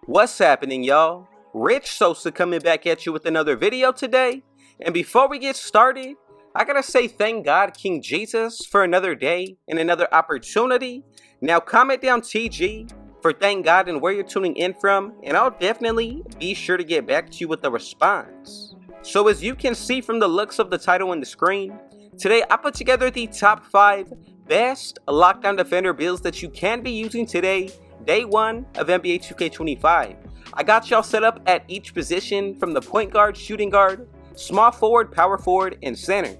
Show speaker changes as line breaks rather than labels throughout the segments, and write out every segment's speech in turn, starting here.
What's happening, y'all? Rich Sosa coming back at you with another video today. And before we get started, I gotta say thank God King Jesus for another day and another opportunity. Now comment down TG for thank God and where you're tuning in from, and I'll definitely be sure to get back to you with a response. So as you can see from the looks of the title on the screen, today I put together the top 5 best lockdown defender builds that you can be using today, day 1 of NBA 2K25. I got y'all set up at each position from the point guard, shooting guard, small forward, power forward, and center.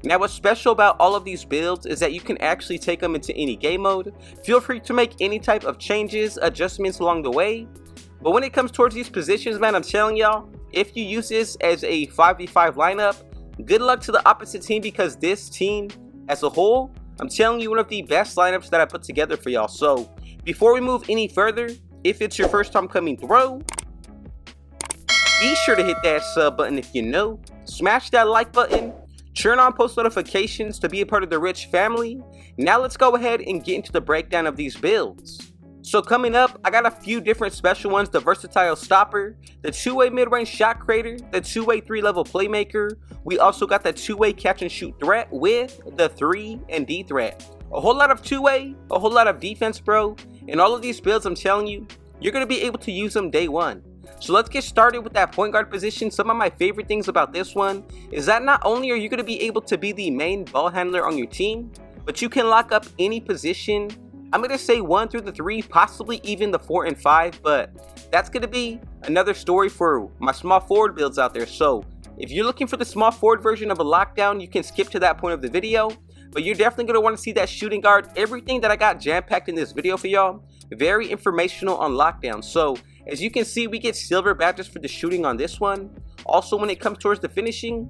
Now what's special about all of these builds is that you can actually take them into any game mode. Feel free to make any type of changes, adjustments along the way. But when it comes towards these positions, man, I'm telling y'all, if you use this as a 5v5 lineup, good luck to the opposite team, because this team as a whole, I'm telling you, one of the best lineups that I put together for y'all. So before we move any further, if it's your first time coming through, be sure to hit that sub button if you know, smash that like button, turn on post notifications to be a part of the Rich family. Now let's go ahead and get into the breakdown of these builds. So coming up, I got a few different special ones: the versatile stopper, the two-way mid-range shot creator, the two-way 3-level playmaker. We also got the two-way catch and shoot threat with the 3 and D threat. A whole lot of two-way, a whole lot of defense, bro. And all of these builds, I'm telling you, you're going to be able to use them day 1. So let's get started with that point guard position. Some of my favorite things about this one is that not only are you going to be able to be the main ball handler on your team, but you can lock up any position. I'm going to say 1 through the 3, possibly even the 4 and 5, but that's going to be another story for my small forward builds out there. So if you're looking for the small forward version of a lockdown, you can skip to that point of the video, but you're definitely going to want to see that shooting guard. Everything that I got jam-packed in this video for y'all, very informational on lockdown. So as you can see, we get silver badges for the shooting on this one. Also, when it comes towards the finishing,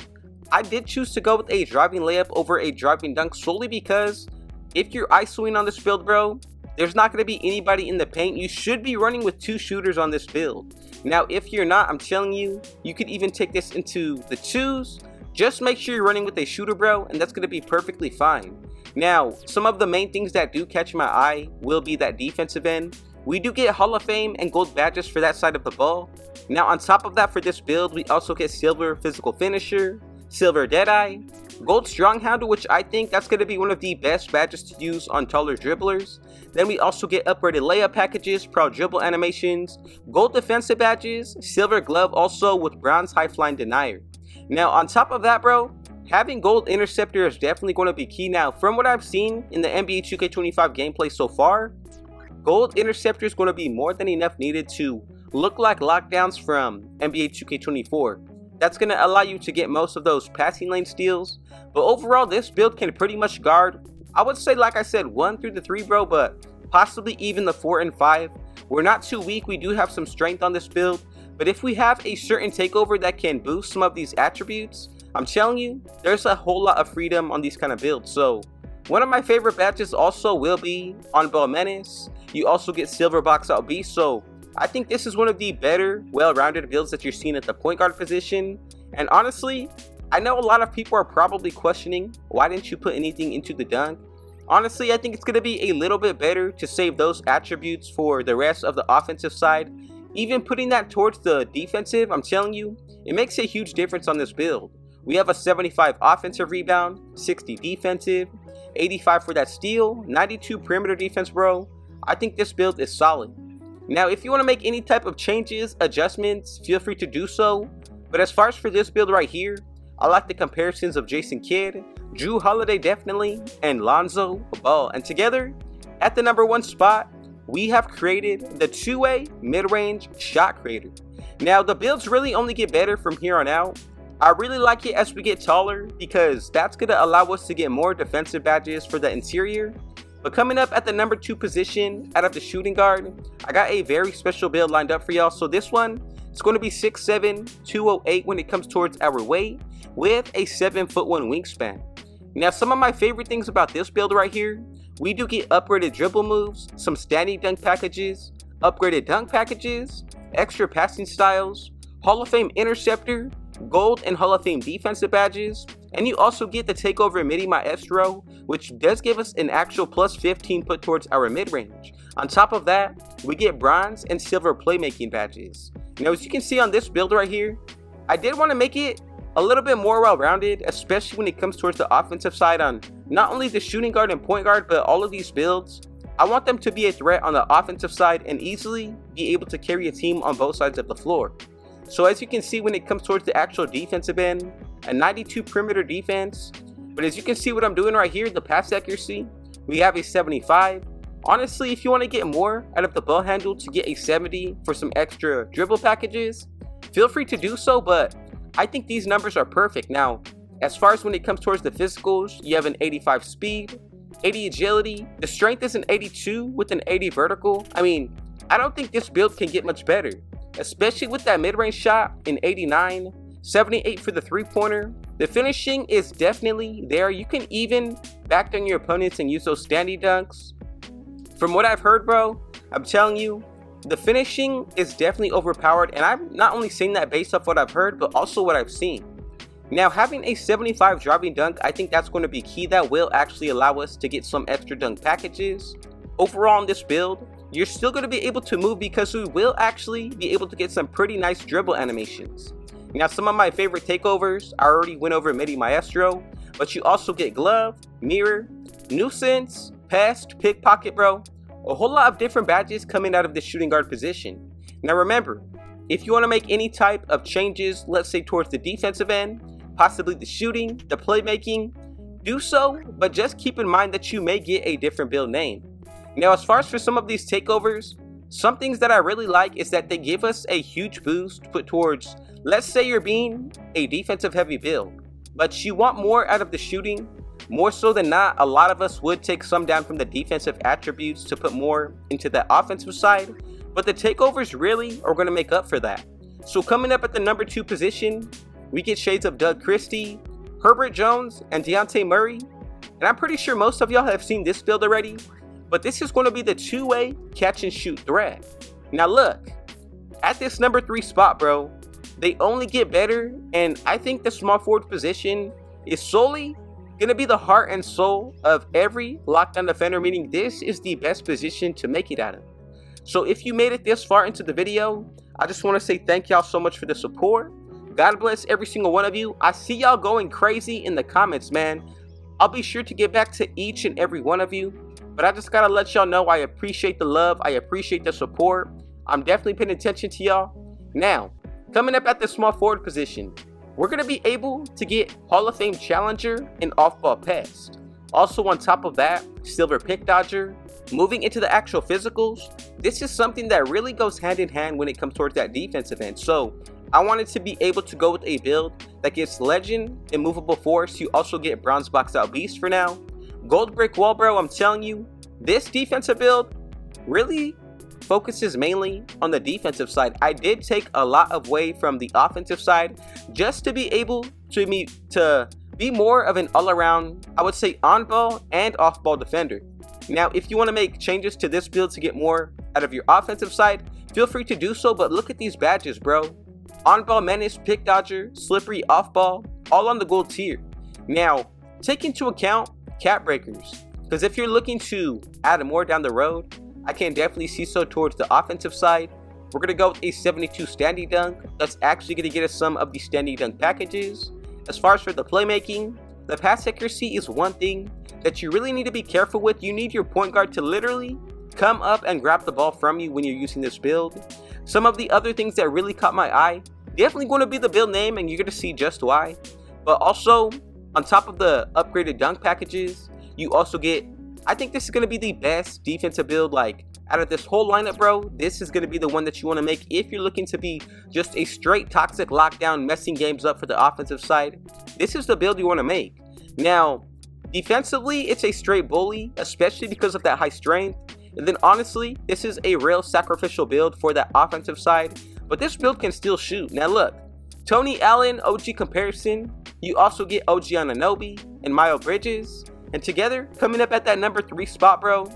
I did choose to go with a driving layup over a driving dunk, solely because if you're isoing on this build, bro, there's not going to be anybody in the paint. You should be running with 2 shooters on this build. Now, if you're not, I'm telling you, you could even take this into the 2s. Just make sure you're running with a shooter, bro, and that's going to be perfectly fine. Now, some of the main things that do catch my eye will be that defensive end. We do get Hall of Fame and gold badges for that side of the ball. Now, on top of that, for this build, we also get silver physical finisher, silver deadeye, gold strong handle, which I think that's going to be one of the best badges to use on taller dribblers. Then we also get upgraded layup packages, proud dribble animations, gold defensive badges, silver glove, also with bronze high flying denier. Now on top of that, bro, having gold interceptor is definitely going to be key. Now from what I've seen in the NBA 2K25 gameplay so far, gold interceptor is going to be more than enough needed to look like lockdowns from NBA 2K24. That's going to allow you to get most of those passing lane steals. But overall, this build can pretty much guard, I would say, like I said, 1 through the 3, bro, but possibly even the 4 and 5. We're not too weak. We do have some strength on this build. But if we have a certain takeover that can boost some of these attributes, I'm telling you, there's a whole lot of freedom on these kind of builds. So one of my favorite badges also will be on ball menace. You also get silver box out beast. So I think this is one of the better, well-rounded builds that you're seeing at the point guard position. And honestly, I know a lot of people are probably questioning, why didn't you put anything into the dunk? Honestly, I think it's going to be a little bit better to save those attributes for the rest of the offensive side. Even putting that towards the defensive, I'm telling you, it makes a huge difference on this build. We have a 75 offensive rebound, 60 defensive, 85 for that steal, 92 perimeter defense, bro. I think this build is solid. Now, if you want to make any type of changes, adjustments, feel free to do so. But as far as for this build right here, I like the comparisons of Jason Kidd, Drew Holiday definitely, and Lonzo Ball. And together, at the number 1 spot, we have created the two-way mid-range shot creator. Now, the builds really only get better from here on out. I really like it as we get taller, because that's going to allow us to get more defensive badges for the interior. But coming up at the number 2 position out of the shooting guard, I got a very special build lined up for y'all. So this one, it's going to be 6'7", 208 when it comes towards our weight, with a 7'1" wingspan. Now, some of my favorite things about this build right here, we do get upgraded dribble moves, some standing dunk packages, upgraded dunk packages, extra passing styles, Hall of Fame interceptor, gold and Hall of Fame defensive badges, and you also get the takeover midi maestro, which does give us an actual plus 15 put towards our mid-range. On top of that, we get bronze and silver playmaking badges. Now as you can see on this build right here, I did want to make it a little bit more well-rounded, especially when it comes towards the offensive side on not only the shooting guard and point guard, but all of these builds. I want them to be a threat on the offensive side and easily be able to carry a team on both sides of the floor. So as you can see, when it comes towards the actual defensive end, a 92 perimeter defense. But as you can see what I'm doing right here, the pass accuracy, we have a 75. Honestly, if you want to get more out of the ball handle to get a 70 for some extra dribble packages, feel free to do so, but I think these numbers are perfect. Now, as far as when it comes towards the physicals, you have an 85 speed, 80 agility, the strength is an 82 with an 80 vertical. I mean, I don't think this build can get much better, especially with that mid-range shot in 89, 78 for the three-pointer. The finishing is definitely there. You can even back down your opponents and use those standing dunks. From what I've heard, bro, I'm telling you, the finishing is definitely overpowered, and I'm not only saying that based off what I've heard, but also what I've seen. Now, having a 75 driving dunk, I think that's going to be key. That will actually allow us to get some extra dunk packages. Overall, on this build, you're still going to be able to move because we will actually be able to get some pretty nice dribble animations. Now, some of my favorite takeovers, I already went over Midi Maestro, but you also get glove, mirror, nuisance, pest, pickpocket, bro. A whole lot of different badges coming out of the shooting guard position. Now remember, if you want to make any type of changes, let's say towards the defensive end, possibly the shooting, the playmaking, do so, but just keep in mind that you may get a different build name. Now as far as for some of these takeovers, some things that I really like is that they give us a huge boost put towards, let's say you're being a defensive heavy build, but you want more out of the shooting. More so than not, a lot of us would take some down from the defensive attributes to put more into the offensive side, but the takeovers really are going to make up for that. So coming up at the number 2 position, we get shades of Doug Christie, Herbert Jones, and Deontay Murray. And I'm pretty sure most of y'all have seen this build already, but this is going to be the two-way catch and shoot threat. Now look, at this number 3 spot, bro, they only get better, and I think the small forward position is solely going to be the heart and soul of every lockdown defender, meaning this is the best position to make it out of. So if you made it this far into the video, I just want to say thank y'all so much for the support. God bless every single one of you. I see y'all going crazy in the comments, man. I'll be sure to get back to each and every one of you, but I just gotta let y'all know I appreciate the love, I appreciate the support. I'm definitely paying attention to y'all. Now, coming up at the small forward position, we're going to be able to get Hall of Fame Challenger and Off-Ball Pest. Also on top of that, Silver Pick Dodger. Moving into the actual physicals, this is something that really goes hand in hand when it comes towards that defensive end. So I wanted to be able to go with a build that gets Legend, Immovable Force. You also get Bronze Box Out Beast for now. Gold Brick Wall, bro, I'm telling you, this defensive build really focuses mainly on the defensive side. I did take a lot away from the offensive side just to be able to be more of an all-around, I would say, on-ball and off-ball defender. Now, if you want to make changes to this build to get more out of your offensive side, feel free to do so, but look at these badges, bro. On-ball menace, pick dodger, slippery off-ball, all on the gold tier. Now, take into account cap breakers, because if you're looking to add more down the road, I can definitely see so towards the offensive side. We're going to go with a 72 standing dunk. That's actually going to get us some of the standing dunk packages. As far as for the playmaking, the pass accuracy is one thing that you really need to be careful with. You need your point guard to literally come up and grab the ball from you when you're using this build. Some of the other things that really caught my eye, definitely going to be the build name, and you're going to see just why. But also, on top of the upgraded dunk packages, you also get, I think this is going to be the best defensive build, like, out of this whole lineup, bro. This is going to be the one that you want to make if you're looking to be just a straight toxic lockdown, messing games up for the offensive side. This is the build you want to make. Now, defensively, it's a straight bully, especially because of that high strength. And then honestly, this is a real sacrificial build for that offensive side. But this build can still shoot. Now look, Tony Allen OG comparison. You also get OG Anunoby and Miles Bridges. And together, coming up at that number 3 spot, bro,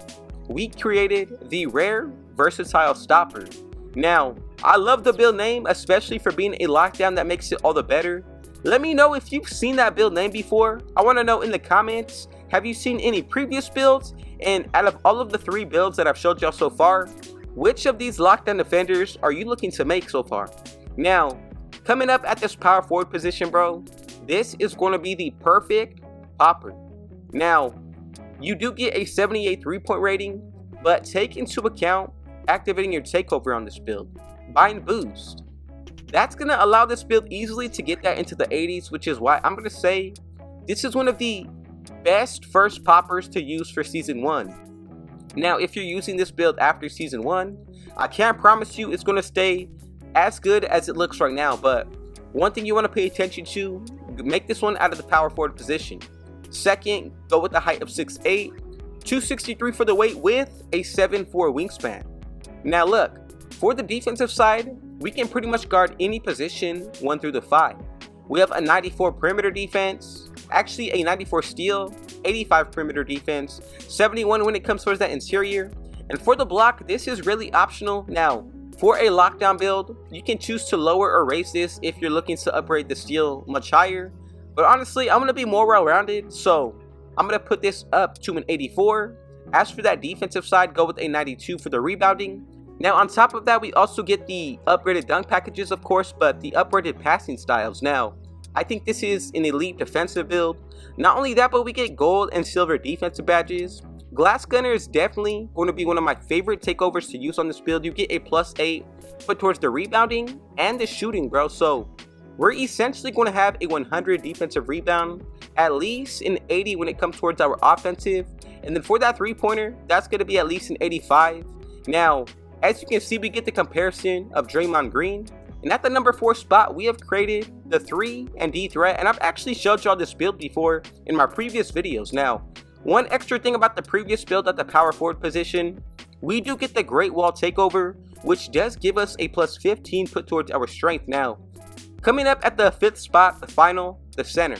we created the rare versatile stopper. Now, I love the build name, especially for being a lockdown. That makes it all the better. Let me know if you've seen that build name before. I want to know in the comments. have you seen any previous builds? And out of all of the 3 builds that I've showed y'all so far, which of these lockdown defenders are you looking to make so far? Now, coming up at this power forward position, bro, this is going to be the perfect popper. Now, you do get a 78 3-point rating, but take into account activating your takeover on this build. Bind boost. That's going to allow this build easily to get that into the 80s, which is why I'm going to say this is one of the best first poppers to use for Season 1. Now, if you're using this build after Season 1, I can't promise you it's going to stay as good as it looks right now, but one thing you want to pay attention to, make this one out of the power forward position. Second, go with the height of 6'8", 263 for the weight with a 7'4 wingspan. Now look, for the defensive side, we can pretty much guard any position 1 through the 5. We have a 94 perimeter defense, actually a 94 steal, 85 perimeter defense, 71 when it comes towards that interior. And for the block, this is really optional. Now, for a lockdown build, you can choose to lower or raise this if you're looking to upgrade the steal much higher. But honestly, I'm going to be more well-rounded, so I'm going to put this up to an 84. As for that defensive side, go with a 92 for the rebounding. Now, on top of that, we also get the upgraded dunk packages, of course, but the upgraded passing styles. Now, I think this is an elite defensive build. Not only that, but we get gold and silver defensive badges. Glass Gunner is definitely going to be one of my favorite takeovers to use on this build. You get a +8 put towards the rebounding and the shooting, bro. So we're essentially going to have a 100 defensive rebound, at least an 80 when it comes towards our offensive. And then for that 3-pointer, that's going to be at least an 85. Now, as you can see, we get the comparison of Draymond Green. And at the number 4 spot, we have created the 3 and D threat. And I've actually showed y'all this build before in my previous videos. Now, one extra thing about the previous build at the power forward position, we do get the Great Wall takeover, which does give us a +15 put towards our strength. Now, coming up at the 5th spot, the final, the center.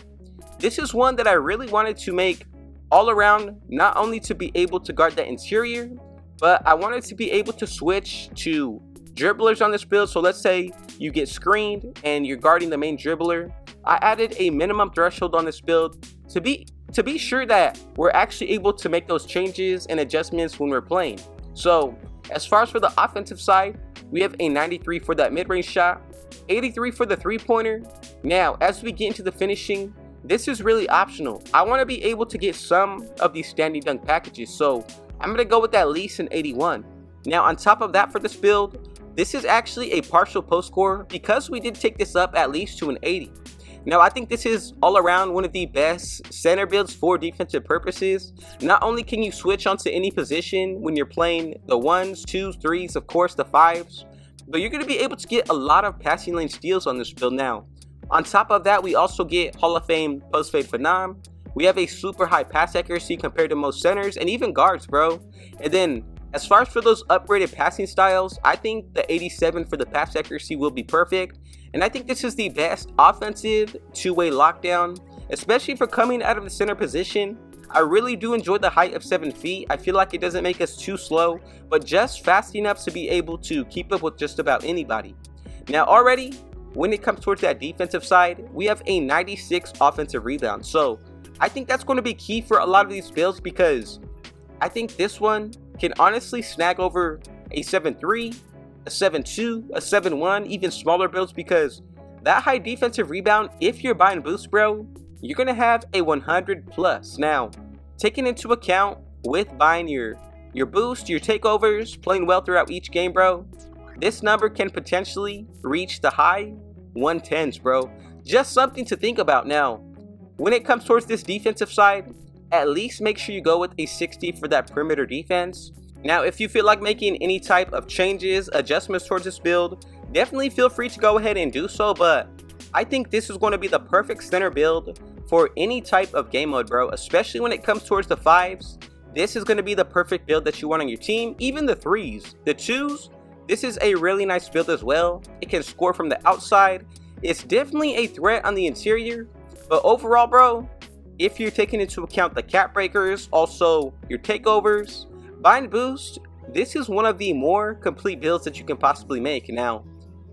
This is one that I really wanted to make all around, not only to be able to guard the interior, but I wanted to be able to switch to dribblers on this build. So let's say you get screened and you're guarding the main dribbler. I added a minimum threshold on this build to be sure that we're actually able to make those changes and adjustments when we're playing. So as far as for the offensive side, we have a 93 for that mid-range shot, 83 for the 3-pointer. Now, as we get into the finishing, this is really optional. I want to be able to get some of these standing dunk packages, so I'm going to go with at least an 81. Now, on top of that for this build, this is actually a partial post score because we did take this up at least to an 80. Now, I think this is all around one of the best center builds for defensive purposes. Not only can you switch onto any position when you're playing the 1s, 2s, 3s, of course the 5s, but you're going to be able to get a lot of passing lane steals on this build. Now, on top of that, we also get Hall of Fame post fade phenom. We have a super high pass accuracy compared to most centers and even guards, bro. And then as far as for those upgraded passing styles, I think the 87 for the pass accuracy will be perfect. And I think this is the best offensive two-way lockdown, especially for coming out of the center position. I really do enjoy the height of 7 feet. I feel like it doesn't make us too slow, but just fast enough to be able to keep up with just about anybody. Now already, when it comes towards that defensive side, we have a 96 offensive rebound. So I think that's going to be key for a lot of these builds because I think this one can honestly snag over a 7-3, a 7-2, a 7-1, even smaller builds, because that high defensive rebound, if you're buying boost, bro, you're going to have a 100 plus. Now, taking into account with buying your boost, your takeovers, playing well throughout each game, bro, this number can potentially reach the high 110s, bro. Just something to think about. Now, when it comes towards this defensive side, at least make sure you go with a 60 for that perimeter defense. Now, if you feel like making any type of changes, adjustments towards this build, definitely feel free to go ahead and do so, but I think this is going to be the perfect center build for any type of game mode, bro, especially when it comes towards the 5s. This is going to be the perfect build that you want on your team. Even the 3s, the 2s, this is a really nice build as well. It can score from the outside. It's definitely a threat on the interior, but overall, bro, if you're taking into account the cap breakers, also your takeovers, bind boost, this is one of the more complete builds that you can possibly make. Now,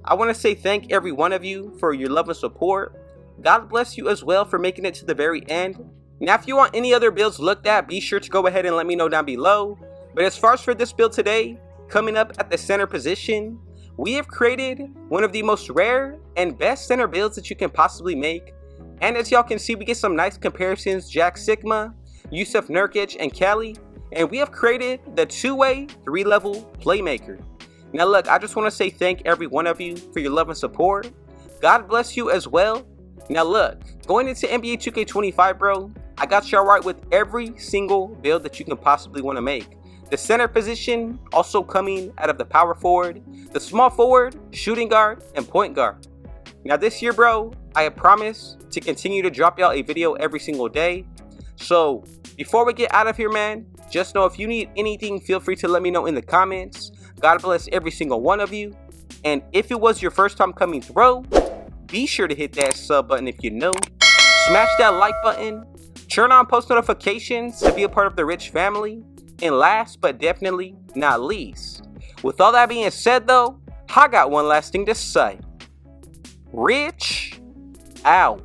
I want to say thank every one of you for your love and support. God bless you as well for making it to the very end. Now if you want any other builds looked at, be sure to go ahead and let me know down below. But as far as for this build today, coming up at the center position, we have created one of the most rare and best center builds that you can possibly make. And as y'all can see, we get some nice comparisons: Jack Sigma, Yusuf Nurkic, and Kelly. And we have created the two-way, 3-level Playmaker. Now look, I just want to say thank every one of you for your love and support. God bless you as well. Now look, going into NBA 2K25, bro, I got y'all right with every single build that you can possibly want to make. The center position also coming out of the power forward, the small forward, shooting guard, and point guard. Now this year, bro, I have promised to continue to drop y'all a video every single day. So before we get out of here, man, just know if you need anything, feel free to let me know in the comments. God bless every single one of you. And if it was your first time coming through, be sure to hit that sub button if you're new. Smash that like button. Turn on post notifications to be a part of the Rich family. And last but definitely not least, with all that being said though, I got one last thing to say. Rich out.